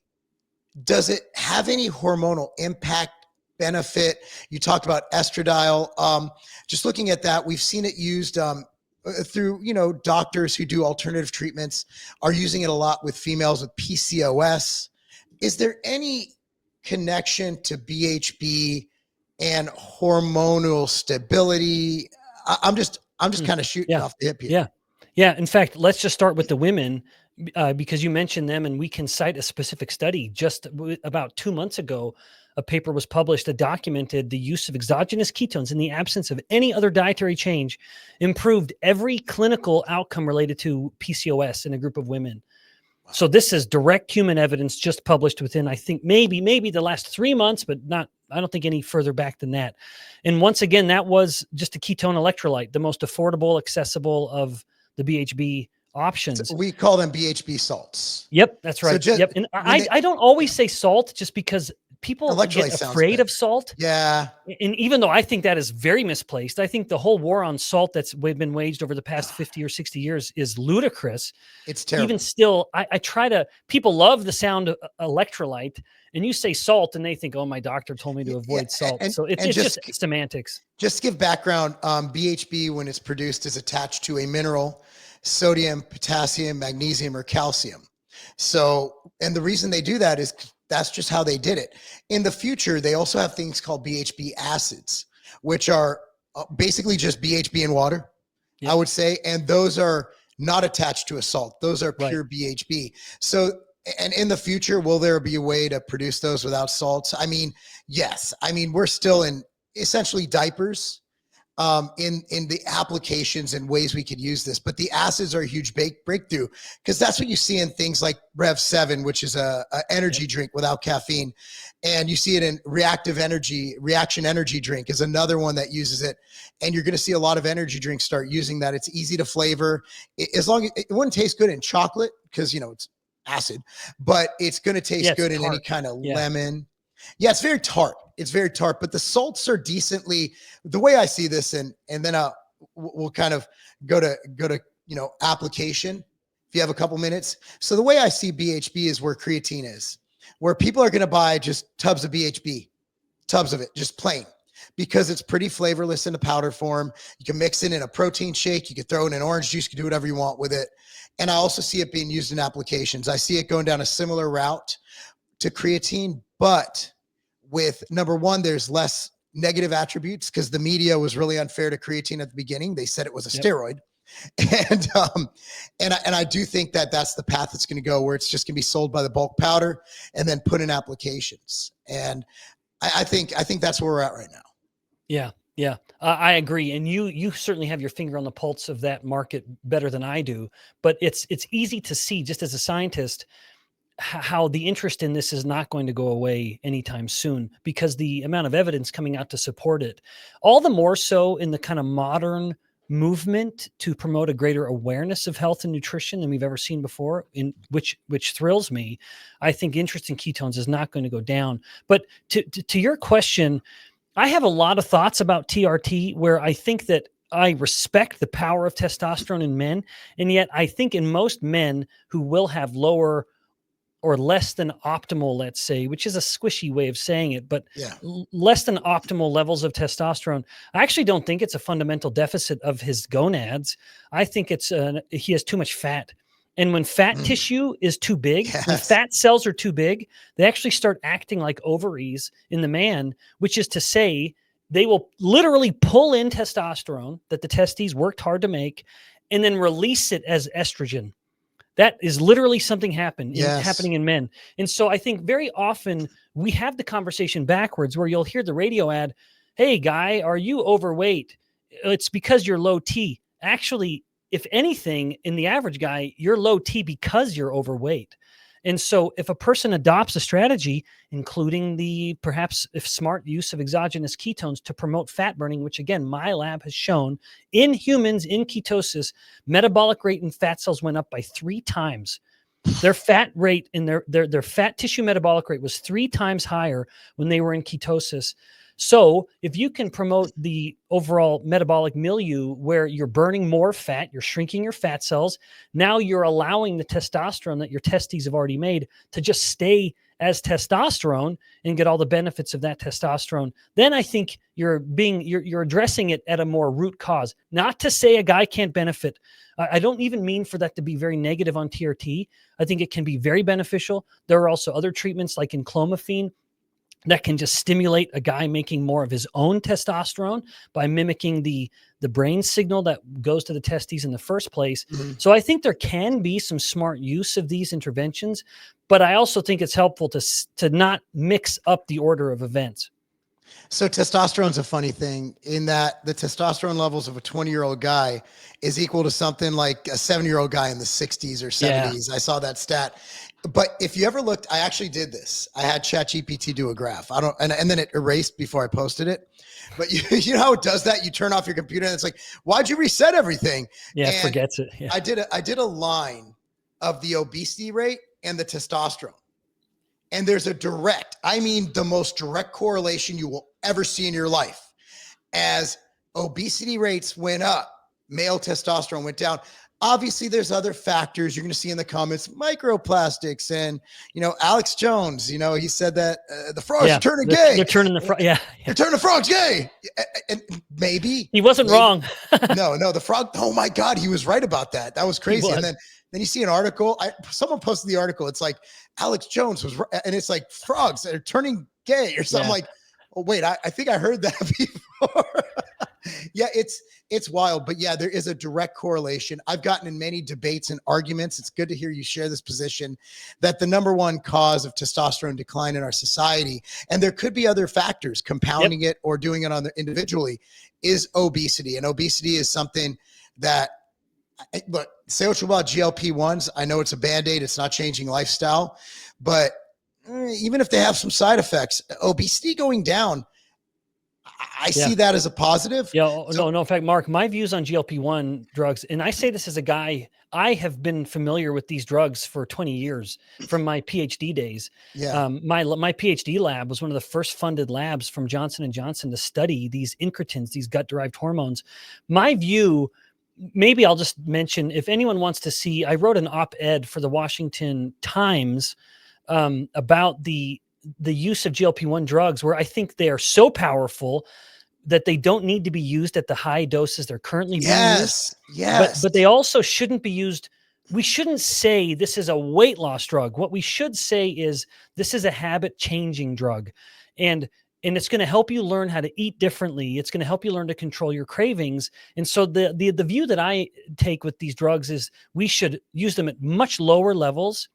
does it have any hormonal impact, benefit? You talked about estradiol. Just looking at that, we've seen it used through, doctors who do alternative treatments are using it a lot with females with PCOS. Is there any connection to BHB and hormonal stability? I'm just kind of shooting off the hip here. Yeah. In fact, let's just start with the women, because you mentioned them, and we can cite a specific study. Just about 2 months ago, a paper was published that documented the use of exogenous ketones in the absence of any other dietary change improved every clinical outcome related to PCOS in a group of women. So this is direct human evidence, just published within, I think, maybe the last 3 months, but I don't think any further back than that. And once again, that was just a ketone electrolyte, the most affordable, accessible of the BHB options. So we call them BHB salts. Yep, that's right. So And I don't always say salt, just because people get afraid of salt. Yeah. And even though I think that is very misplaced, I think the whole war on salt that's been waged over the past 50 or 60 years is ludicrous. It's terrible. Even still, people love the sound of electrolyte, and you say salt and they think, oh, my doctor told me to avoid salt. So it's just semantics. Just to give background, BHB, when it's produced, is attached to a mineral, sodium, potassium, magnesium, or calcium. So, and the reason they do that is that's just how they did it. In the future, they also have things called BHB acids, which are basically just BHB in water, I would say. And those are not attached to a salt. Those are pure BHB. So, and in the future, will there be a way to produce those without salts? I mean, yes. I mean, we're still in essentially diapers in the applications and ways we could use this, but the acids are a huge breakthrough, because that's what you see in things like Rev 7, which is a energy drink without caffeine. And you see it in reaction energy drink is another one that uses it. And you're going to see a lot of energy drinks start using that. It's easy to flavor, as long as it wouldn't taste good in chocolate, because it's acid, but it's going to taste good in any kind of lemon. Yeah, it's very tart. But the salts are decently, the way I see this, and then we'll kind of go to application if you have a couple minutes. So the way I see BHB is where creatine is, where people are going to buy just tubs of BHB, tubs of it, just plain, because it's pretty flavorless in a powder form. You can mix it in a protein shake. You can throw it in orange juice. You can do whatever you want with it. And I also see it being used in applications. I see it going down a similar route to creatine, but with number one, there's less negative attributes, because the media was really unfair to creatine at the beginning. They said it was a steroid. And I do think that that's the path it's going to go, where it's just going to be sold by the bulk powder and then put in applications. And I think that's where we're at right now. Yeah. Yeah, I agree. And you certainly have your finger on the pulse of that market better than I do, but it's easy to see just as a scientist how the interest in this is not going to go away anytime soon, because the amount of evidence coming out to support it, all the more so in the kind of modern movement to promote a greater awareness of health and nutrition than we've ever seen before, in which thrills me. I think interest in ketones is not going to go down. But to your question, I have a lot of thoughts about TRT, where I think that I respect the power of testosterone in men. And yet I think in most men who will have lower or less than optimal, let's say, which is a squishy way of saying it, but Yeah. less than optimal levels of testosterone, I actually don't think it's a fundamental deficit of his gonads. I think it's he has too much fat. And when fat tissue is too big, when Yes. fat cells are too big, they actually start acting like ovaries in the man, which is to say they will literally pull in testosterone that the testes worked hard to make and then release it as estrogen. That is literally something happening in men. And so I think very often we have the conversation backwards, where you'll hear the radio ad, "Hey guy, are you overweight? It's because you're low T." Actually, if anything, in the average guy, you're low T because you're overweight. And so if a person adopts a strategy, including the perhaps if smart use of exogenous ketones to promote fat burning, which again, my lab has shown in humans in ketosis, metabolic rate in fat cells went up by 3 times. Their fat rate in their fat tissue metabolic rate was 3 times higher when they were in ketosis. So if you can promote the overall metabolic milieu where you're burning more fat, you're shrinking your fat cells, now you're allowing the testosterone that your testes have already made to just stay as testosterone and get all the benefits of that testosterone, then I think you're addressing it at a more root cause. Not to say a guy can't benefit. I don't even mean for that to be very negative on TRT. I think it can be very beneficial. There are also other treatments like enclomiphene that can just stimulate a guy making more of his own testosterone by mimicking the brain signal that goes to the testes in the first place. So I think there can be some smart use of these interventions, but I also think it's helpful to not mix up the order of events. So testosterone's a funny thing in that the testosterone levels of a 20-year-old guy is equal to something like a 70-year-old guy in the 60s or 70s. Yeah. I saw that stat. But if you ever looked, I actually did this. I had ChatGPT do a graph. And then it erased before I posted it. But you know how it does that? You turn off your computer and it's like, why'd you reset everything? Yeah, it forgets it. Yeah. I did a line of the obesity rate and the testosterone. And there's a the most direct correlation you will ever see in your life. As obesity rates went up, male testosterone went down. Obviously, there's other factors you're going to see in the comments, microplastics, and Alex Jones. He said that the frogs are turning gay. They're turning the frogs. Yeah, they're turning the frogs gay. And maybe he wasn't wrong. no, the frog. Oh my God, he was right about that. That was crazy. And then you see an article. Someone posted the article. It's like Alex Jones was, and it's like frogs that are turning gay or something. Like, oh wait, I think I heard that before. Yeah, it's wild, but yeah, there is a direct correlation. I've gotten in many debates and arguments. It's good to hear you share this position that the number one cause of testosterone decline in our society, and there could be other factors compounding it or doing it on the individually, is obesity. And obesity is something that, look, say what you about GLP-1s. I know it's a Band-Aid. It's not changing lifestyle, but even if they have some side effects, obesity going down, I see that as a positive. Yeah, no. In fact, Mark, my views on GLP-1 drugs, and I say this as a guy, I have been familiar with these drugs for 20 years from my PhD days. Yeah. My PhD lab was one of the first funded labs from Johnson & Johnson to study these incretins, these gut-derived hormones. My view, maybe I'll just mention, if anyone wants to see, I wrote an op-ed for the Washington Times about the use of GLP-1 drugs, where I think they are so powerful that they don't need to be used at the high doses they're currently being used. Yes. But they also shouldn't be used. We shouldn't say this is a weight loss drug. What we should say is this is a habit changing drug. And and it's going to help you learn how to eat differently. It's going to help you learn to control your cravings. And so the view that I take with these drugs is we should use them at much lower levels,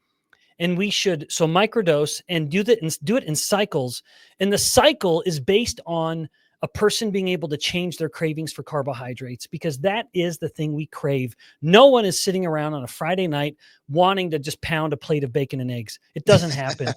and we should microdose and do it in cycles. And the cycle is based on a person being able to change their cravings for carbohydrates, because that is the thing we crave. No one is sitting around on a Friday night wanting to just pound a plate of bacon and eggs. It doesn't happen.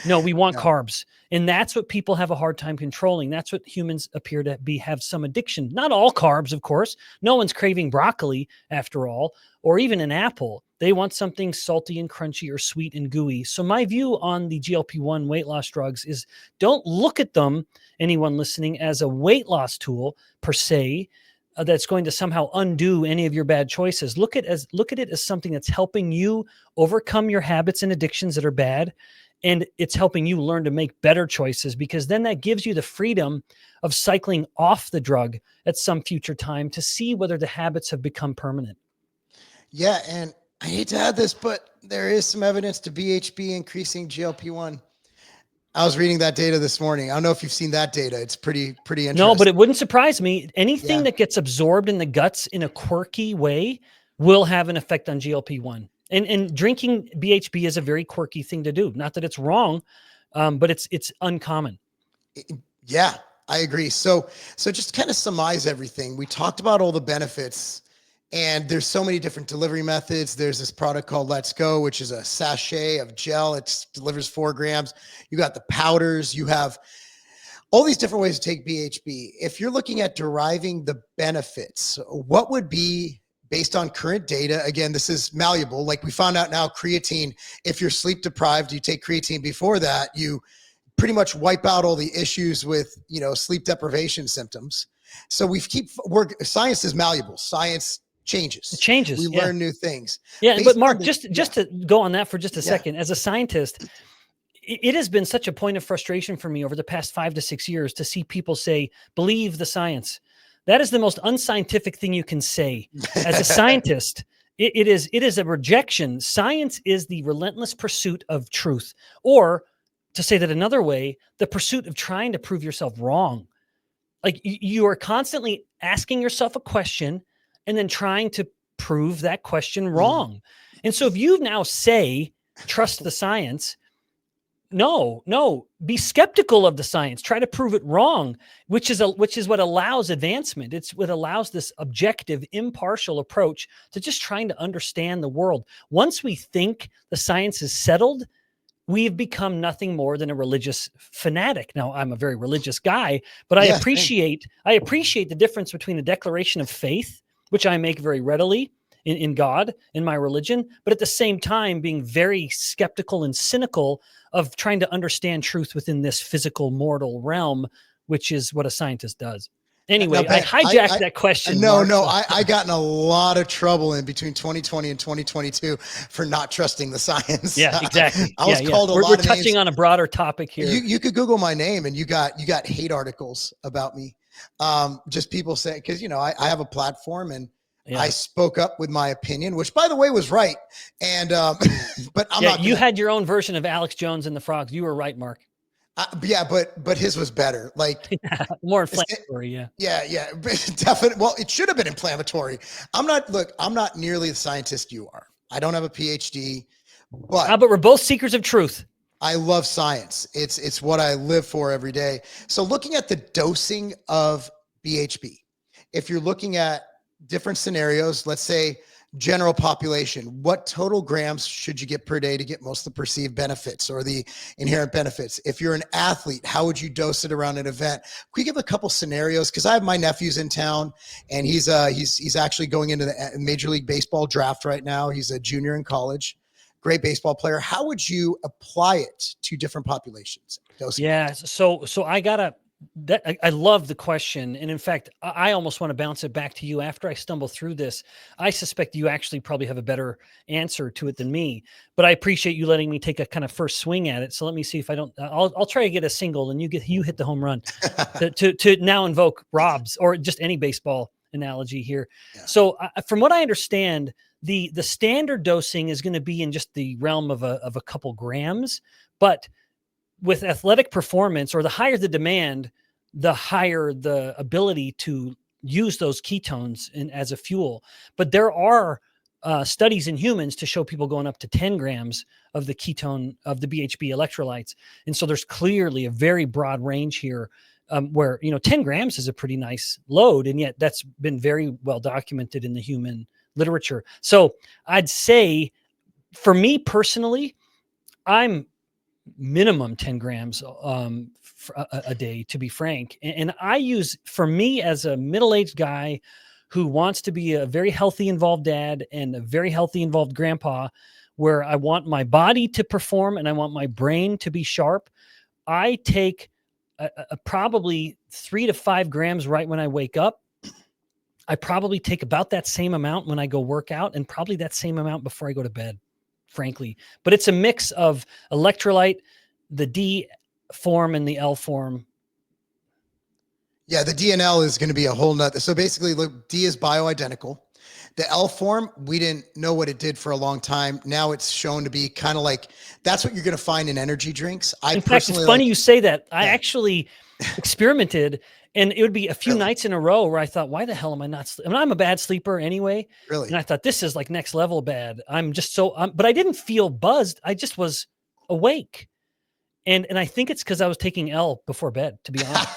No, we want carbs. And that's what people have a hard time controlling. That's what humans appear to have some addiction. Not all carbs, of course. No one's craving broccoli after all, or even an apple. They want something salty and crunchy or sweet and gooey. So my view on the GLP-1 weight loss drugs is, don't look at them, anyone listening, as a weight loss tool per se, that's going to somehow undo any of your bad choices. Look at it as something that's helping you overcome your habits and addictions that are bad. And it's helping you learn to make better choices, because then that gives you the freedom of cycling off the drug at some future time to see whether the habits have become permanent. Yeah. And I hate to add this, but there is some evidence to BHB increasing GLP-1. I was reading that data this morning. I don't know if you've seen that data. It's pretty interesting. No, but it wouldn't surprise me. Anything that gets absorbed in the guts in a quirky way will have an effect on GLP-1. And drinking BHB is a very quirky thing to do. Not that it's wrong, but it's uncommon. Yeah, I agree. So just kind of surmise everything. We talked about all the benefits, and there's so many different delivery methods. There's this product called Let's Go, which is a sachet of gel. It delivers 4 grams. You got the powders. You have all these different ways to take BHB. If you're looking at deriving the benefits, what would be, based on current data, again, this is malleable. Like we found out now, creatine, if you're sleep deprived, you take creatine before that, you pretty much wipe out all the issues with, sleep deprivation symptoms. So science is malleable. Science changes. It changes. We learn new things. Yeah. But Mark, just to go on that for just a second, as a scientist, it has been such a point of frustration for me over the past 5 to 6 years to see people say, believe the science. That is the most unscientific thing you can say. As a scientist, it is a rejection. Science is the relentless pursuit of truth, or to say that another way, the pursuit of trying to prove yourself wrong. Like you are constantly asking yourself a question and then trying to prove that question wrong. And so if you now say, trust the science, no, be skeptical of the science, try to prove it wrong, which is what allows advancement. It's what allows this objective, impartial approach to just trying to understand the world. Once we think the science is settled, we've become nothing more than a religious fanatic. Now, I'm a very religious guy, but I appreciate the difference between a declaration of faith, which I make very readily in God, in my religion, but at the same time being very skeptical and cynical of trying to understand truth within this physical mortal realm, which is what a scientist does. Anyway, I hijacked that question. I got in a lot of trouble in between 2020 and 2022 for not trusting the science. Yeah, exactly. I was called a lot We're of touching names. on a broader topic here. You could Google my name and you got hate articles about me. Just people saying, because I have a platform and I spoke up with my opinion, which by the way was right. And but I'm not. You had your own version of Alex Jones and the Frogs. You were right, Mark. But his was better. Like more inflammatory. Yeah, definitely. Well, it should have been inflammatory. I'm not nearly the scientist you are. I don't have a PhD, but we're both seekers of truth. I love science. It's what I live for every day. So looking at the dosing of BHB, if you're looking at different scenarios, let's say general population, what total grams should you get per day to get most of the perceived benefits or the inherent benefits? If you're an athlete, how would you dose it around an event? Can we give a couple scenarios? Because I have my nephews in town, and he's actually going into the Major League Baseball draft right now. He's a junior in college, great baseball player. How would you apply it to different populations? Dosing? Yeah, so I love the question. And in fact, I almost want to bounce it back to you after I stumble through this. I suspect you actually probably have a better answer to it than me, but I appreciate you letting me take a kind of first swing at it. So let me see if I'll try to get a single and you hit the home run to now invoke Rob's or just any baseball analogy here. Yeah. So from what I understand, the standard dosing is going to be in just the realm of a couple grams, but with athletic performance, or the higher the demand, the higher the ability to use those ketones as a fuel. But there are studies in humans to show people going up to 10 grams of the ketone of the BHB electrolytes. And so there's clearly a very broad range here, where, 10 grams is a pretty nice load. And yet that's been very well documented in the human literature. So I'd say for me personally, I'm minimum 10 grams a day, to be frank. And I use, for me as a middle-aged guy who wants to be a very healthy, involved dad and a very healthy, involved grandpa, where I want my body to perform and I want my brain to be sharp, I take probably 3 to 5 grams right when I wake up. I probably take about that same amount when I go work out, and probably that same amount before I go to bed, frankly. But it's a mix of electrolyte, the D form and the L form. Yeah, the D and L is going to be a whole nother. So basically, look, D is bioidentical. The L form, we didn't know what it did for a long time. Now it's shown to be kind of like, that's what you're going to find in energy drinks. In fact, it's funny you say that. I actually experimented, and it would be a few nights in a row where I thought, why the hell am I not sleeping? I mean, I'm a bad sleeper anyway. Really? And I thought, this is like next level bad. I'm just so, but I didn't feel buzzed. I just was awake. And I think it's because I was taking L before bed, to be honest.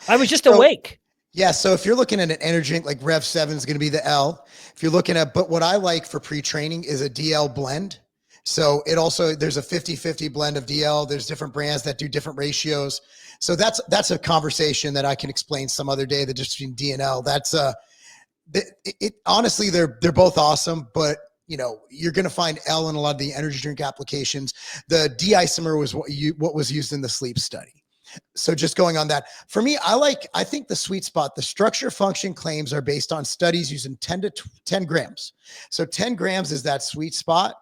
I was just awake. Yeah. So if you're looking at an energy drink, like Rev 7 is going to be the L. If you're looking at, but what I like for pre-training is a DL blend. So it also, there's a 50-50 blend of DL. There's different brands that do different ratios. So that's a conversation that I can explain some other day, the difference between D and L. That's honestly, they're both awesome, but you're going to find L in a lot of the energy drink applications. The D isomer was what was used in the sleep study. So just going on that, for me, I think the sweet spot, the structure function claims are based on studies using 10 grams. So 10 grams is that sweet spot.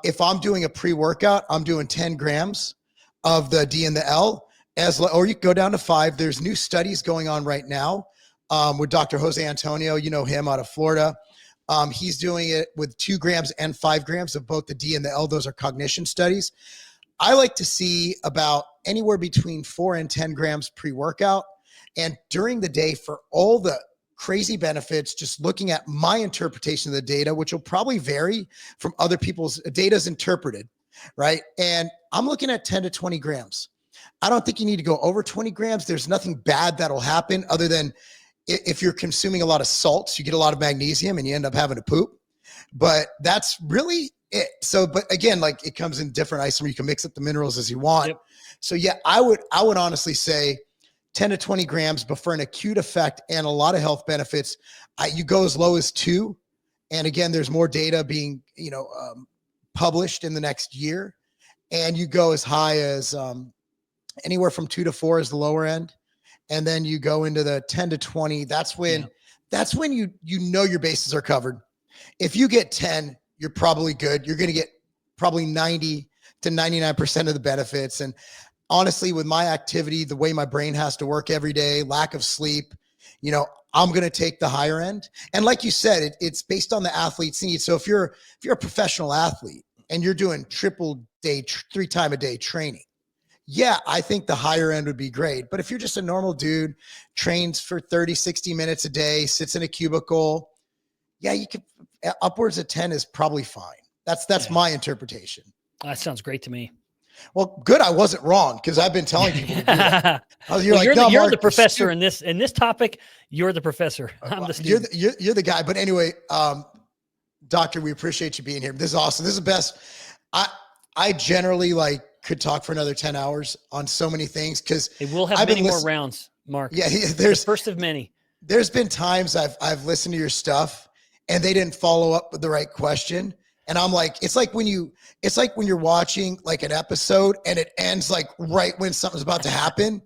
If I'm doing a pre-workout, I'm doing 10 grams of the D and the L, or you can go down to 5. There's new studies going on right now with Dr. Jose Antonio, him out of Florida. He's doing it with 2 grams and 5 grams of both the D and the L. Those are cognition studies. I like to see about anywhere between 4 and 10 grams pre-workout. And during the day, for all the crazy benefits, just looking at my interpretation of the data, which will probably vary from other people's data's interpreted, right? And I'm looking at 10 to 20 grams. I don't think you need to go over 20 grams. There's nothing bad that'll happen other than if you're consuming a lot of salts, you get a lot of magnesium and you end up having to poop. But that's really it. So, but again, like it comes in different isomer. You can mix up the minerals as you want. Yep. So yeah, I would honestly say 10 to 20 grams, but for an acute effect and a lot of health benefits, you go as low as 2. And again, there's more data being, published in the next year, and you go as high as anywhere from 2 to 4 is the lower end. And then you go into the 10 to 20. That's when your bases are covered. If you get 10, you're probably good. You're going to get probably 90 to 99% of the benefits. And honestly, with my activity, the way my brain has to work every day, lack of sleep, I'm going to take the higher end. And like you said, it's based on the athlete's needs. So if you're a professional athlete and you're doing triple day, 3 times a day training, yeah, I think the higher end would be great. But if you're just a normal dude, trains for 30, 60 minutes a day, sits in a cubicle, yeah, you could upwards of 10 is probably fine. That's my interpretation. That sounds great to me. Well, good. I wasn't wrong because I've been telling people to do that. You're the professor in this topic. You're the professor. I'm the student. You're the guy. But anyway, doctor, we appreciate you being here. This is awesome. This is the best. I generally could talk for another 10 hours on so many things because we'll have many more rounds, Mark. Yeah, there's the first of many. There's been times I've listened to your stuff and they didn't follow up with the right question. And I'm like, it's like when you're watching like an episode and it ends like right when something's about to happen.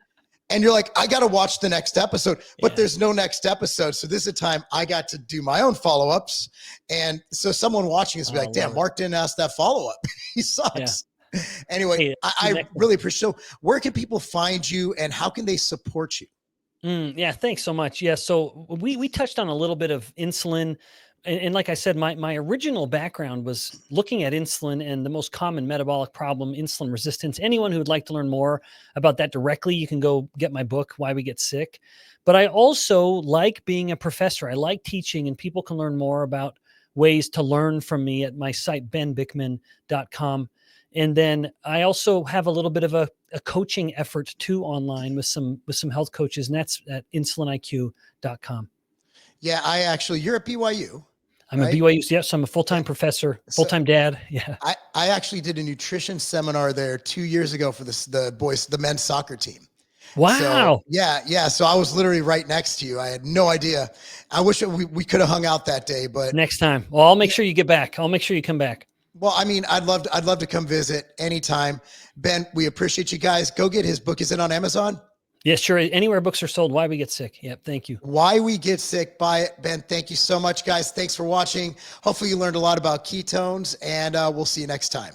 And you're like, I got to watch the next episode, but there's no next episode. So this is a time I got to do my own follow-ups. And so someone watching is be like, damn, Mark didn't ask that follow-up. He sucks. Yeah. Anyway, I really appreciate it. So where can people find you and how can they support you? Yeah, thanks so much. Yeah, so we touched on a little bit of insulin and like I said, my original background was looking at insulin and the most common metabolic problem, insulin resistance. Anyone who would like to learn more about that directly, you can go get my book, Why We Get Sick. But I also like being a professor. I like teaching, and people can learn more about ways to learn from me at my site, benbikman.com. And then I also have a little bit of a coaching effort too online with some health coaches, and that's at insuliniq.com. Yeah, you're at BYU, I'm a right? BYU. Yes, I'm a full-time Yeah. professor, So full-time dad. Yeah. I actually did a nutrition seminar there 2 years ago for the men's soccer team. So Wow. yeah. So I was literally right next to you. I had no idea. I wish we could have hung out that day, but Next time. Well, I'll make sure you get back. I'll make sure you come back. well, I mean, I'd love to come visit anytime. Ben, we appreciate you guys. Go get his book. Is it on Amazon? Yes, sure. Anywhere books are sold. Why We Get Sick. Yep. Thank you. Why We Get Sick. Buy it. Ben, thank you so much, guys. Thanks for watching. Hopefully you learned a lot about ketones, and we'll see you next time.